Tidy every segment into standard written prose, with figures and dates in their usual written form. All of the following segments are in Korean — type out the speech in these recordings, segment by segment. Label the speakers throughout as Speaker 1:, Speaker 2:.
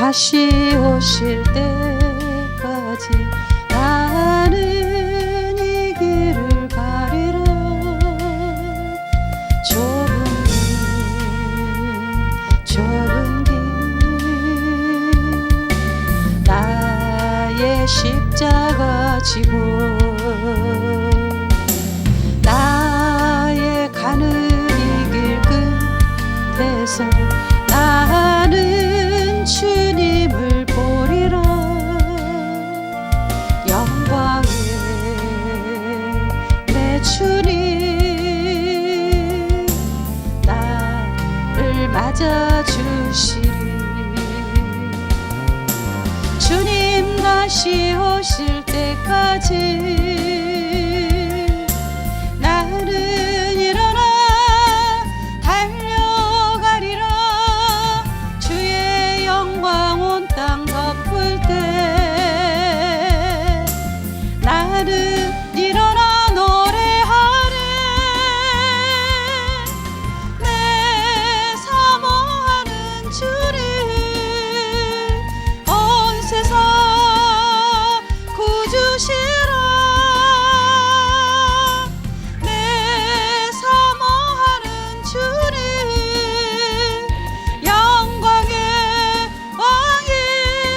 Speaker 1: 다시 오실 때까지 나는 이 길을 가리라. 좁은 길 나의 십자가 지고 나의 가는 이 길 끝에서 나는 주님을 보리라. 영광의 내 주님 나를 맞아주시리. 주님 다시 오실 때까지 나는 일어나 달려가리라. 주의 영광 온 땅 덮을 때 나는 일어나 노래하리. 내 사모하는 주를 온 세상 구주시라. 내 사모하는 주를 영광의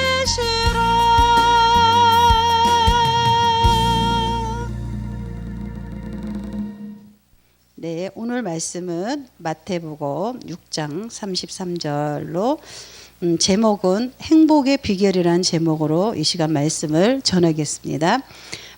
Speaker 1: 왕이시라. 네, 오늘 말씀은 마태복음 6장 33절로 제목은 행복의 비결이라는 제목으로 이 시간 말씀을 전하겠습니다.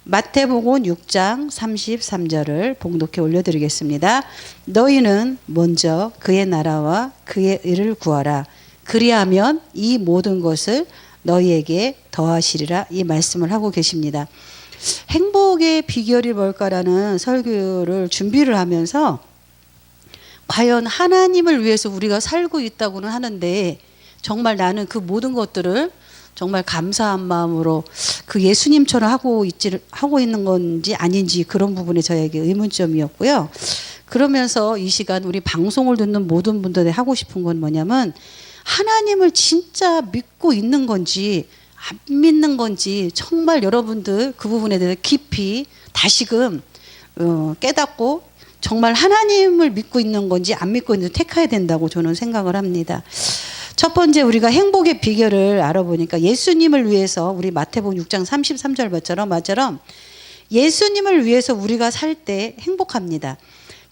Speaker 1: 마태복음 6장 33절을 봉독해 올려드리겠습니다. 너희는 먼저 그의 나라와 그의 의를 구하라. 그리하면 이 모든 것을 너희에게 더하시리라. 이 말씀을 하고 계십니다. 행복의 비결이 뭘까라는 설교를 준비를 하면서 과연 하나님을 위해서 우리가 살고 있다고는 하는데 정말 나는 그 모든 것들을 정말 감사한 마음으로 그 예수님처럼 하고 있는 건지 아닌지 그런 부분에 저에게 의문점이었고요. 그러면서 이 시간 우리 방송을 듣는 모든 분들이 하고 싶은 건 뭐냐면 하나님을 진짜 믿고 있는 건지 안 믿는 건지 정말 여러분들 그 부분에 대해서 깊이 다시금 깨닫고 정말 하나님을 믿고 있는 건지 안 믿고 있는지 택해야 된다고 저는 생각을 합니다. 첫 번째 우리가 행복의 비결을 알아보니까 예수님을 위해서 우리 마태복음 6장 33절 말처럼 예수님을 위해서 우리가 살 때 행복합니다.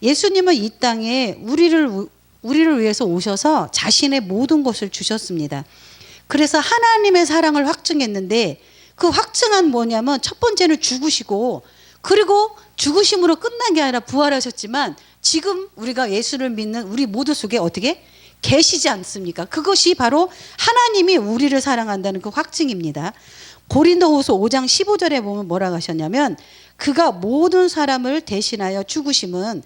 Speaker 1: 예수님은 이 땅에 우리를 위해서 오셔서 자신의 모든 것을 주셨습니다. 그래서 하나님의 사랑을 확증했는데 그 확증한 뭐냐면 첫 번째는 죽으시고 그리고 죽으심으로 끝난 게 아니라 부활하셨지만 지금 우리가 예수를 믿는 우리 모두 속에 어떻게 계시지 않습니까? 그것이 바로 하나님이 우리를 사랑한다는 그 확증입니다. 고린도후서 5장 15절에 보면 뭐라고 하셨냐면 그가 모든 사람을 대신하여 죽으심은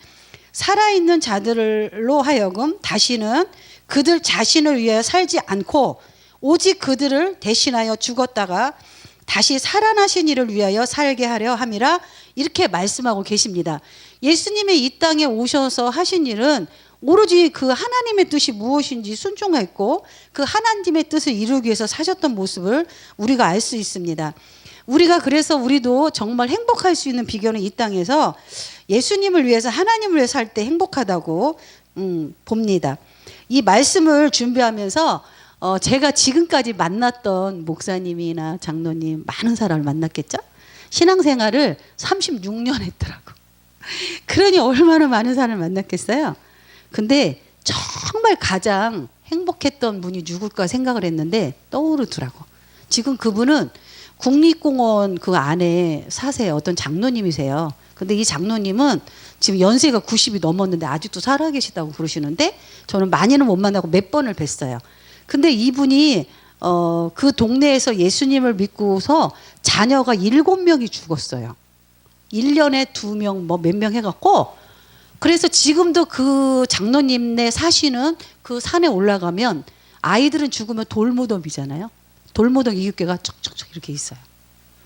Speaker 1: 살아있는 자들로 하여금 다시는 그들 자신을 위하여 살지 않고 오직 그들을 대신하여 죽었다가 다시 살아나신 이를 위하여 살게 하려 함이라 이렇게 말씀하고 계십니다. 예수님이 이 땅에 오셔서 하신 일은 오로지 그 하나님의 뜻이 무엇인지 순종했고 그 하나님의 뜻을 이루기 위해서 사셨던 모습을 우리가 알 수 있습니다. 우리가 그래서 우리도 정말 행복할 수 있는 비결은 이 땅에서 예수님을 위해서 하나님을 위해서 살 때 행복하다고 봅니다. 이 말씀을 준비하면서 제가 지금까지 만났던 목사님이나 장로님 많은 사람을 만났겠죠? 신앙생활을 36년 했더라고. 그러니 얼마나 많은 사람을 만났겠어요? 근데 정말 가장 행복했던 분이 누굴까 생각을 했는데 떠오르더라고. 지금 그분은 국립공원 그 안에 사세요. 어떤 장로님이세요. 근데 이 장로님은 지금 연세가 90이 넘었는데 아직도 살아계시다고 그러시는데 저는 많이는 못 만나고 몇 번을 뵀어요. 근데 이분이 그 동네에서 예수님을 믿고서 자녀가 7명이 죽었어요. 1년에 2명 뭐 몇 명 해갖고 그래서 지금도 그 장로님네 사시는 그 산에 올라가면 아이들은 죽으면 돌무덤이잖아요. 돌무덤 이육개가 쩍쩍쩍 이렇게 있어요.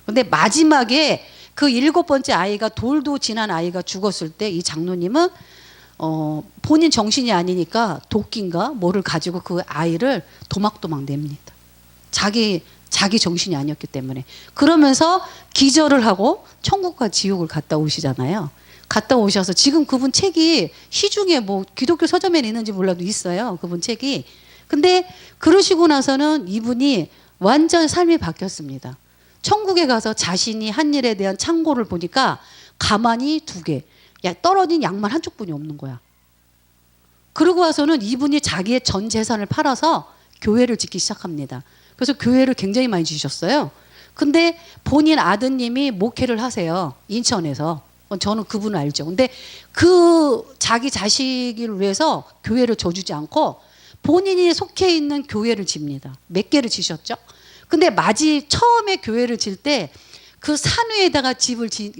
Speaker 1: 근데 마지막에 그 7번째 아이가 돌도 지난 아이가 죽었을 때 이 장로님은 본인 정신이 아니니까 도끼인가 뭐를 가지고 그 아이를 도막도막 냅니다. 자기 정신이 아니었기 때문에. 그러면서 기절을 하고 천국과 지옥을 갔다 오시잖아요. 갔다 오셔서 지금 그분 책이 시중에 뭐 기독교 서점에 있는지 몰라도 있어요. 그분 책이. 근데 그러시고 나서는 이분이 완전 삶이 바뀌었습니다. 천국에 가서 자신이 한 일에 대한 창고를 보니까 가만히 2개, 떨어진 양말 한쪽 분이 없는 거야. 그러고 와서는 이분이 자기의 전 재산을 팔아서 교회를 짓기 시작합니다. 그래서 교회를 굉장히 많이 지으셨어요. 근데 본인 아드님이 목회를 하세요. 인천에서. 저는 그분을 알죠. 근데 그 자기 자식을 위해서 교회를 져주지 않고 본인이 속해 있는 교회를 집니다. 몇 개를 지셨죠? 근데 처음에 교회를 질 때 그 산 위에다가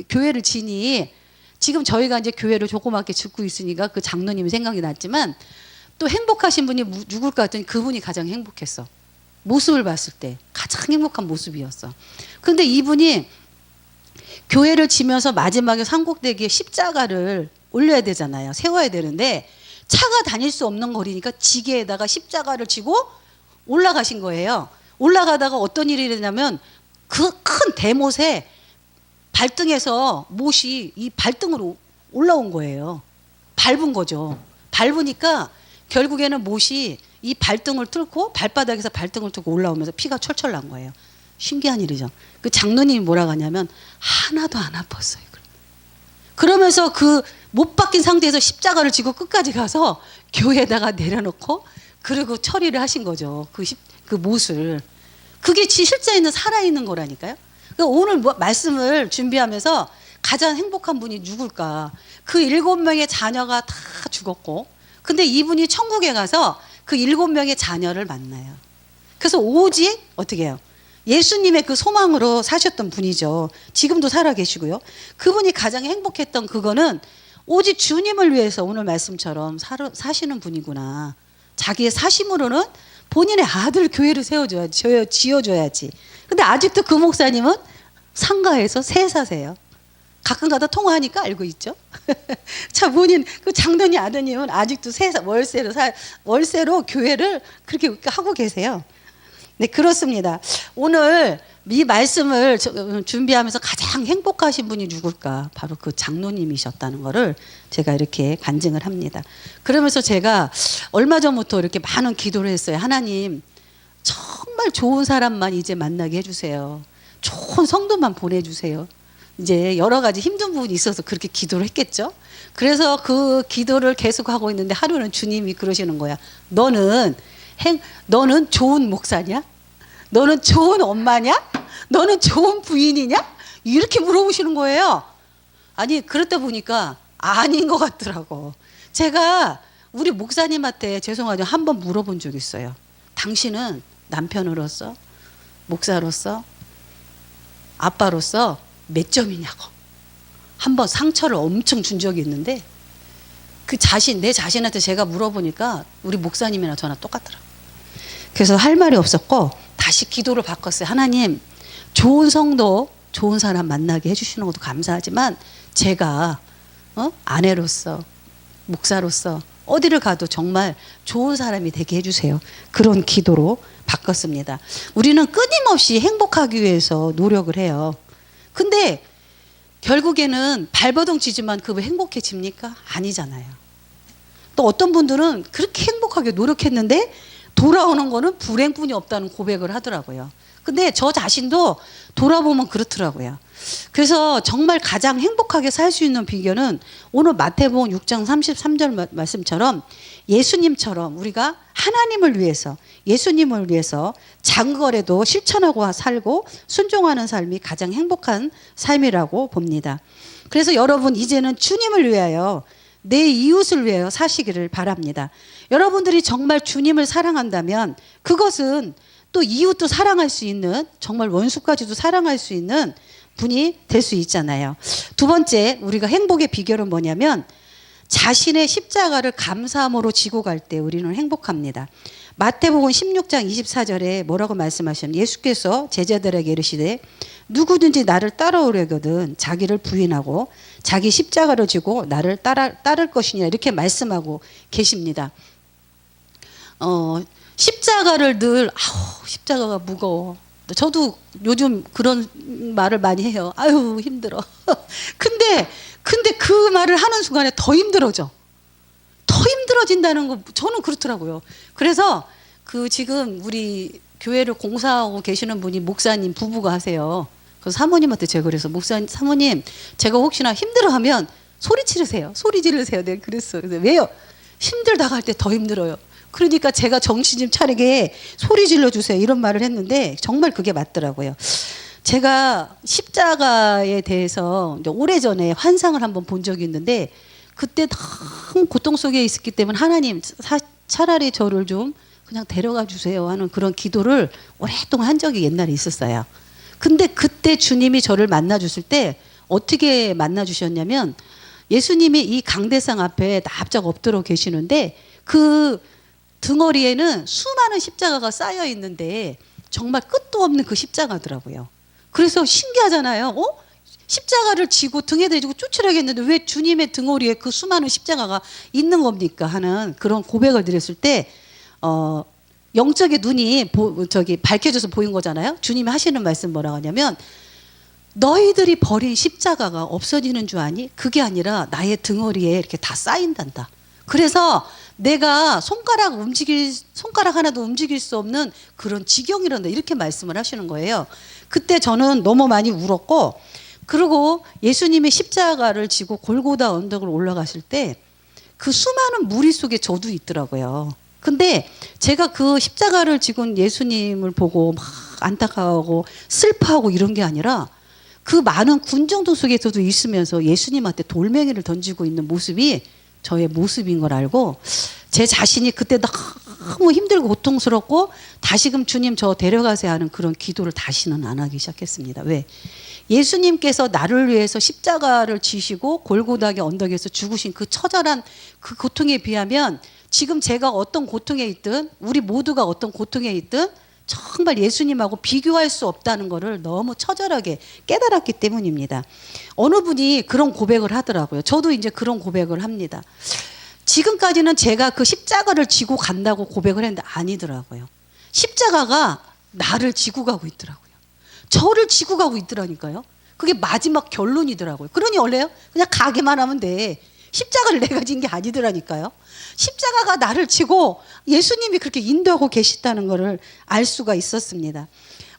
Speaker 1: 교회를 지니 지금 저희가 이제 교회를 조그맣게 짓고 있으니까 그 장로님이 생각이 났지만 또 행복하신 분이 누굴까 했더니 그분이 가장 행복했어. 모습을 봤을 때 가장 행복한 모습이었어. 근데 이분이 교회를 지면서 마지막에 산꼭대기에 십자가를 올려야 되잖아요. 세워야 되는데 차가 다닐 수 없는 거리니까 지게에다가 십자가를 지고 올라가신 거예요. 올라가다가 어떤 일이 일어나냐면 그 큰 대못에 발등에서 못이 이 발등으로 올라온 거예요. 밟은 거죠. 밟으니까 결국에는 못이 이 발등을 뚫고 발바닥에서 발등을 뚫고 올라오면서 피가 철철 난 거예요. 신기한 일이죠. 그 장로님이 뭐라고 하냐면 하나도 안 아팠어요. 그러면서 그 못 박힌 상태에서 십자가를 지고 끝까지 가서 교회에다가 내려놓고 그리고 처리를 하신 거죠. 그 못을. 그게 실제에는 살아있는 거라니까요. 그러니까 오늘 말씀을 준비하면서 가장 행복한 분이 누굴까? 그 7명의 자녀가 다 죽었고 근데 이분이 천국에 가서 그 7명의 자녀를 만나요. 그래서 오직 어떻게 해요? 예수님의 그 소망으로 사셨던 분이죠. 지금도 살아계시고요. 그분이 가장 행복했던 그거는 오직 주님을 위해서 오늘 말씀처럼 사시는 분이구나. 자기의 사심으로는 본인의 아들 교회를 지어줘야지. 근데 아직도 그 목사님은 상가에서 세사세요. 가끔가다 통화하니까 알고 있죠. 자, 본인 그 장로님 아드님은 아직도 월세로 교회를 그렇게 하고 계세요. 네, 그렇습니다. 오늘 이 말씀을 준비하면서 가장 행복하신 분이 누굴까? 바로 그 장로님이셨다는 거를 제가 이렇게 간증을 합니다. 그러면서 제가 얼마 전부터 이렇게 많은 기도를 했어요. 하나님, 정말 좋은 사람만 이제 만나게 해주세요. 좋은 성도만 보내주세요. 이제 여러 가지 힘든 부분이 있어서 그렇게 기도를 했겠죠. 그래서 그 기도를 계속하고 있는데 하루는 주님이 그러시는 거야. 너는 좋은 목사냐? 너는 좋은 엄마냐? 너는 좋은 부인이냐? 이렇게 물어보시는 거예요. 아니, 그렇다 보니까 아닌 것 같더라고. 제가 우리 목사님한테 죄송하지만 한번 물어본 적이 있어요. 당신은 남편으로서, 목사로서, 아빠로서 몇 점이냐고. 한번 상처를 엄청 준 적이 있는데 내 자신한테 제가 물어보니까 우리 목사님이나 저나 똑같더라고요. 그래서 할 말이 없었고 다시 기도를 바꿨어요. 하나님, 좋은 성도, 좋은 사람 만나게 해주시는 것도 감사하지만 제가 아내로서, 목사로서 어디를 가도 정말 좋은 사람이 되게 해주세요. 그런 기도로 바꿨습니다. 우리는 끊임없이 행복하기 위해서 노력을 해요. 근데 결국에는 발버둥 치지만 그거 행복해집니까? 아니잖아요. 또 어떤 분들은 그렇게 행복하게 노력했는데 돌아오는 거는 불행뿐이 없다는 고백을 하더라고요. 근데 저 자신도 돌아보면 그렇더라고요. 그래서 정말 가장 행복하게 살 수 있는 비결은 오늘 마태복음 6장 33절 말씀처럼 예수님처럼 우리가 하나님을 위해서, 예수님을 위해서 장거래도 실천하고 살고 순종하는 삶이 가장 행복한 삶이라고 봅니다. 그래서 여러분 이제는 주님을 위하여, 내 이웃을 위하여 사시기를 바랍니다. 여러분들이 정말 주님을 사랑한다면 그것은 또 이웃도 사랑할 수 있는, 정말 원수까지도 사랑할 수 있는 분이 될 수 있잖아요. 두 번째, 우리가 행복의 비결은 뭐냐면 자신의 십자가를 감사함으로 지고 갈 때 우리는 행복합니다. 마태복음 16장 24절에 뭐라고 말씀하셨냐면 예수께서 제자들에게 이르시되 누구든지 나를 따라오려거든 자기를 부인하고 자기 십자가를 지고 나를 따를 것이냐 이렇게 말씀하고 계십니다. 십자가를 늘 아우 십자가가 무거워. 저도 요즘 그런 말을 많이 해요. 아유 힘들어. 근데 그 말을 하는 순간에 더 힘들어져. 더 힘들어진다는 거 저는 그렇더라고요. 그래서 그 지금 우리 교회를 공사하고 계시는 분이 목사님 부부가 하세요. 그래서 사모님한테 제가 그래서 목사님 사모님 제가 혹시나 힘들어하면 소리 지르세요. 소리 지르세요. 내가 그랬어요. 그래서 왜요? 힘들다가 할 때 더 힘들어요. 그러니까 제가 정신 좀 차리게 소리 질러주세요. 이런 말을 했는데 정말 그게 맞더라고요. 제가 십자가에 대해서 오래전에 환상을 한번 본 적이 있는데 그때 너무 고통 속에 있었기 때문에 하나님 차라리 저를 좀 그냥 데려가 주세요 하는 그런 기도를 오랫동안 한 적이 옛날에 있었어요. 근데 그때 주님이 저를 만나 주실 때 어떻게 만나 주셨냐면 예수님이 이 강대상 앞에 납작 엎드려 계시는데 그 등어리에는 수많은 십자가가 쌓여 있는데 정말 끝도 없는 그 십자가더라고요. 그래서 신기하잖아요. 십자가를 지고 등에 대고 쫓으려겠는데 왜 주님의 등어리에 그 수많은 십자가가 있는 겁니까 하는 그런 고백을 드렸을 때 영적의 눈이 밝혀져서 보인 거잖아요. 주님이 하시는 말씀 뭐라고 하냐면 너희들이 버린 십자가가 없어지는 줄 아니? 그게 아니라 나의 등어리에 이렇게 다 쌓인단다. 그래서 내가 손가락 하나도 움직일 수 없는 그런 지경이란다. 이렇게 말씀을 하시는 거예요. 그때 저는 너무 많이 울었고 그리고 예수님이 십자가를 지고 골고다 언덕을 올라가실 때 그 수많은 무리 속에 저도 있더라고요. 근데 제가 그 십자가를 지고 예수님을 보고 막 안타까워하고 슬퍼하고 이런 게 아니라 그 많은 군정도 속에서도 있으면서 예수님한테 돌멩이를 던지고 있는 모습이 저의 모습인 걸 알고 제 자신이 그때 너무 힘들고 고통스럽고 다시금 주님 저 데려가세요 하는 그런 기도를 다시는 안 하기 시작했습니다. 왜? 예수님께서 나를 위해서 십자가를 지시고 골고다의 언덕에서 죽으신 그 처절한 그 고통에 비하면 지금 제가 어떤 고통에 있든 우리 모두가 어떤 고통에 있든 정말 예수님하고 비교할 수 없다는 것을 너무 처절하게 깨달았기 때문입니다. 어느 분이 그런 고백을 하더라고요. 저도 이제 그런 고백을 합니다. 지금까지는 제가 그 십자가를 지고 간다고 고백을 했는데 아니더라고요. 십자가가 나를 지고 가고 있더라고요. 저를 지고 가고 있더라니까요. 그게 마지막 결론이더라고요. 그러니 원래요? 그냥 가기만 하면 돼. 십자가를 내가 진 게 아니더라니까요. 십자가가 나를 지고 예수님이 그렇게 인도하고 계시다는 것을 알 수가 있었습니다.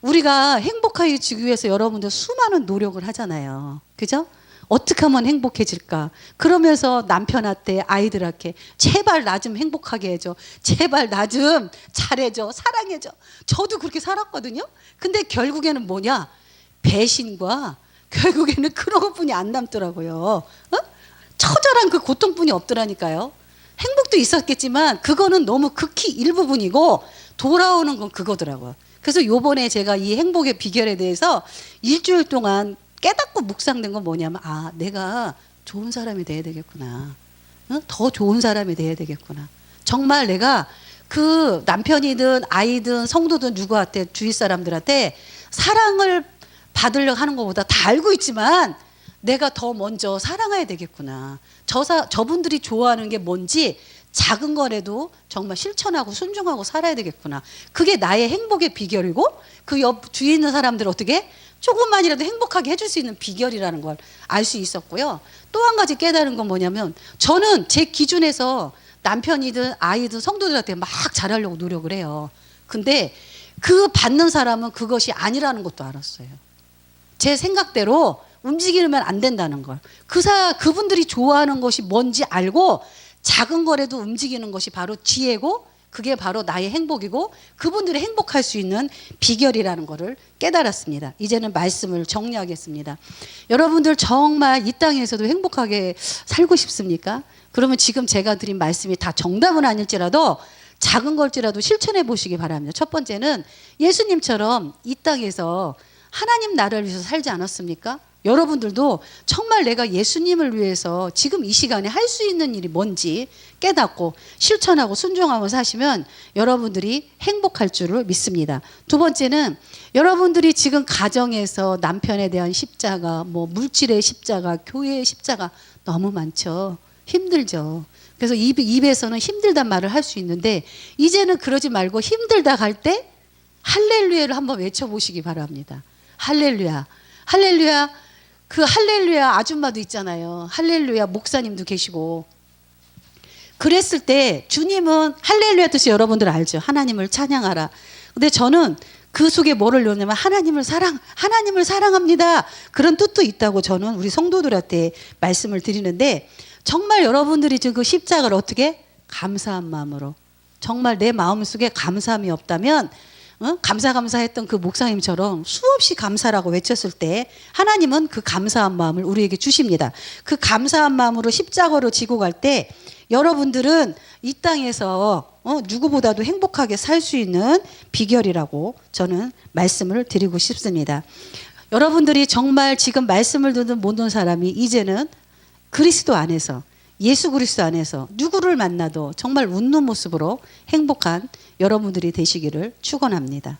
Speaker 1: 우리가 행복하기 위해서 여러분들 수많은 노력을 하잖아요. 그죠? 어떻게 하면 행복해질까? 그러면서 남편한테 아이들한테 제발 나 좀 행복하게 해줘. 제발 나 좀 잘해줘. 사랑해줘. 저도 그렇게 살았거든요. 근데 결국에는 뭐냐? 배신과 결국에는 그런 것뿐이 안 남더라고요. 처절한 그 고통뿐이 없더라니까요. 행복도 있었겠지만 그거는 너무 극히 일부분이고 돌아오는 건 그거더라고요. 그래서 요번에 제가 이 행복의 비결에 대해서 일주일 동안 깨닫고 묵상된 건 뭐냐면 내가 좋은 사람이 돼야 되겠구나. 더 좋은 사람이 돼야 되겠구나. 정말 내가 그 남편이든 아이든 성도든 누구한테 주위 사람들한테 사랑을 받으려고 하는 것보다 다 알고 있지만 내가 더 먼저 사랑해야 되겠구나. 저분들이 좋아하는 게 뭔지 작은 거라도 정말 실천하고 순종하고 살아야 되겠구나. 그게 나의 행복의 비결이고 그 옆 주위에 있는 사람들 어떻게 조금만이라도 행복하게 해줄 수 있는 비결이라는 걸 알 수 있었고요. 또 한 가지 깨달은 건 뭐냐면 저는 제 기준에서 남편이든 아이든 성도들한테 막 잘하려고 노력을 해요. 근데 그 받는 사람은 그것이 아니라는 것도 알았어요. 제 생각대로 움직이면 안 된다는 걸. 그분들이 좋아하는 것이 뭔지 알고 작은 거라도 움직이는 것이 바로 지혜고 그게 바로 나의 행복이고 그분들이 행복할 수 있는 비결이라는 것을 깨달았습니다. 이제는 말씀을 정리하겠습니다. 여러분들 정말 이 땅에서도 행복하게 살고 싶습니까? 그러면 지금 제가 드린 말씀이 다 정답은 아닐지라도 작은 걸지라도 실천해 보시기 바랍니다. 첫 번째는 예수님처럼 이 땅에서 하나님 나라를 위해서 살지 않았습니까? 여러분들도 정말 내가 예수님을 위해서 지금 이 시간에 할 수 있는 일이 뭔지 깨닫고 실천하고 순종하고 사시면 여러분들이 행복할 줄을 믿습니다. 두 번째는 여러분들이 지금 가정에서 남편에 대한 십자가, 물질의 십자가, 교회의 십자가 너무 많죠. 힘들죠. 그래서 입에서는 힘들단 말을 할 수 있는데 이제는 그러지 말고 힘들다 할 때 할렐루야를 한번 외쳐보시기 바랍니다. 할렐루야. 할렐루야. 그 할렐루야 아줌마도 있잖아요. 할렐루야 목사님도 계시고. 그랬을 때 주님은 할렐루야 뜻이 여러분들 알죠. 하나님을 찬양하라. 근데 저는 그 속에 뭐를 넣냐면 하나님을 사랑합니다. 그런 뜻도 있다고 저는 우리 성도들한테 말씀을 드리는데 정말 여러분들이 지금 그 십자가를 어떻게 감사한 마음으로 정말 내 마음속에 감사함이 없다면 감사했던 그 목사님처럼 수없이 감사라고 외쳤을 때 하나님은 그 감사한 마음을 우리에게 주십니다. 그 감사한 마음으로 십자가로 지고 갈 때 여러분들은 이 땅에서 누구보다도 행복하게 살 수 있는 비결이라고 저는 말씀을 드리고 싶습니다. 여러분들이 정말 지금 말씀을 듣는 모든 사람이 이제는 그리스도 안에서 예수 그리스도 안에서 누구를 만나도 정말 웃는 모습으로 행복한 여러분들이 되시기를 축원합니다.